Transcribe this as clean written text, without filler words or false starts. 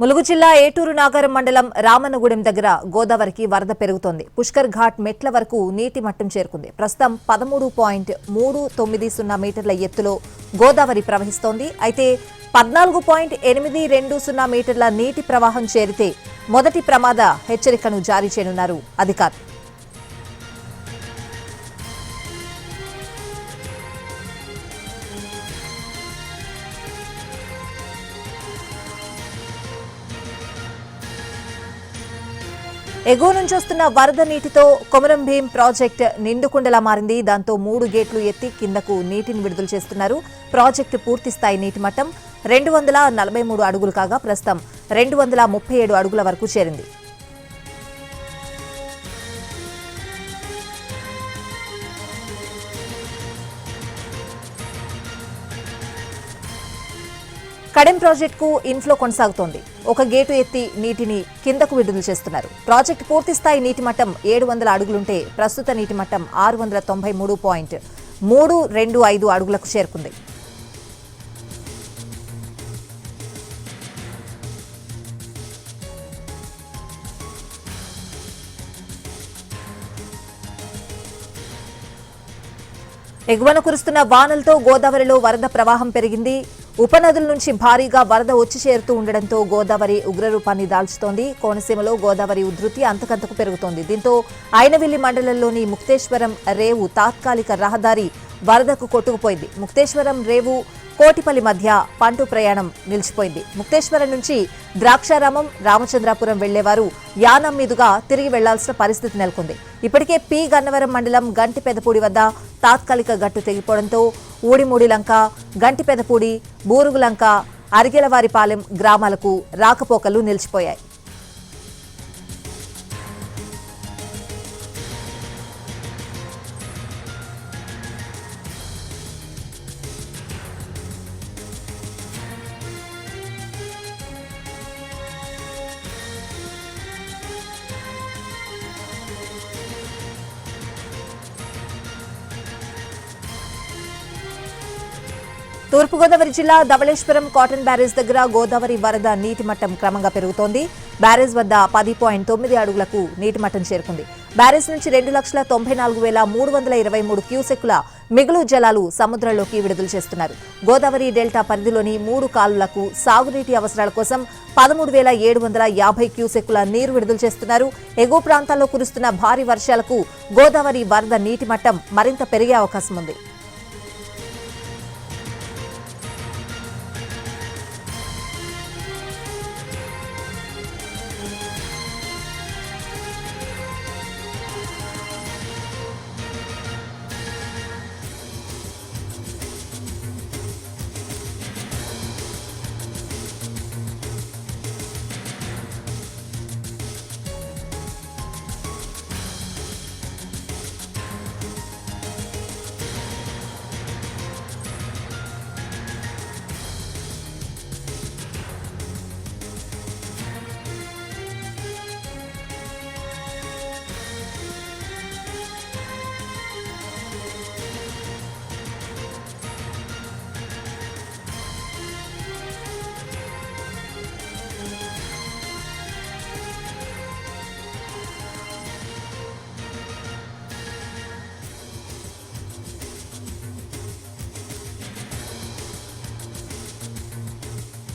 ములుగు జిల్లా ఏటూరు నాగారం మండలం రామన్నగూడెం దగ్గర గోదావరికి వరద పెరుగుతోంది. పుష్కర్ ఘాట్ మెట్ల వరకు నీటి మట్టం చేరుకుంది. ప్రస్తుతం 13.390 మీటర్ల ఎత్తులో గోదావరి ప్రవహిస్తోంది. అయితే 14.820 మీటర్ల నీటి ప్రవాహం చేరితే మొదటి ప్రమాద హెచ్చరికను జారీ చేయనున్నారు అధికారులు. ఎగువ నుంచి వస్తున్న వరద నీటితో కొమరం భీం ప్రాజెక్టు నిండుకుండలా మారింది. దాంతో 3 గేట్లు ఎత్తి కిందకు నీటిని విడుదల చేస్తున్నారు. ప్రాజెక్టు పూర్తి స్థాయి నీటి మట్టం 243 అడుగులు కాగా ప్రస్తుతం 237 అడుగుల వరకు చేరింది. కడెం ప్రాజెక్టుకు ఇన్ఫ్లో కొనసాగుతోంది. ఒక గేటు ఎత్తి నీటిని కిందకు విడుదల చేస్తున్నారు. ప్రాజెక్టు పూర్తి స్థాయి నీటి మట్టం 700 అడుగులుంటే ప్రస్తుత నీటి మట్టం 693.325 అడుగులకు చేరుకుంది. ఎగువన కురుస్తున్న వానలతో గోదావరిలో వరద ప్రవాహం పెరిగింది. ఉపనదుల నుంచి భారీగా వరద వచ్చి చేరుతూ ఉండడంతో గోదావరి ఉగ్రరూపాన్ని దాల్చుతోంది. కోనసీమలో గోదావరి ఉధృతి అంతకంతకు పెరుగుతోంది. దీంతో ఐనవిల్లి మండలంలోని ముక్తేశ్వరం రేవు తాత్కాలిక రహదారి వరదకు కొట్టుకుపోయింది. ముక్తేశ్వరం రేవు కోటిపల్లి మధ్య పంటు ప్రయాణం నిలిచిపోయింది. ముక్తేశ్వరం నుంచి ద్రాక్షారామం రామచంద్రాపురం వెళ్లేవారు యానం మీదుగా తిరిగి వెళ్లాల్సిన పరిస్థితి నెలకొంది. ఇప్పటికే పి గన్నవరం మండలం గంటిపెదపూడి వద్ద తాత్కాలిక గట్టు తెగిపోవడంతో ఊడిమూడిలంక, గంటిపెదపూడి, బూరుగులంక, అరిగెలవారిపాలెం గ్రామాలకు రాకపోకలు నిలిచిపోయాయి. తూర్పుగోదావరి జిల్లా ధవళేశ్వరం కాటన్ బ్యారేజ్ దగ్గర గోదావరి వరద నీటి మట్టం క్రమంగా పెరుగుతోంది. బ్యారేజ్ వద్ద 10.9 అడుగులకు నీటి మట్టం చేరుకుంది. బ్యారేజ్ నుంచి 2,94,323 క్యూసెక్కుల మిగులు జలాలు సముద్రంలోకి విడుదల చేస్తున్నారు. గోదావరి డెల్టా పరిధిలోని 3 కాలువలకు సాగునీటి అవసరాల కోసం 13,750 క్యూసెక్కుల నీరు విడుదల చేస్తున్నారు. ఎగువ ప్రాంతాల్లో కురుస్తున్న భారీ వర్షాలకు గోదావరి వరద నీటి మట్టం మరింత పెరిగే అవకాశం ఉంది.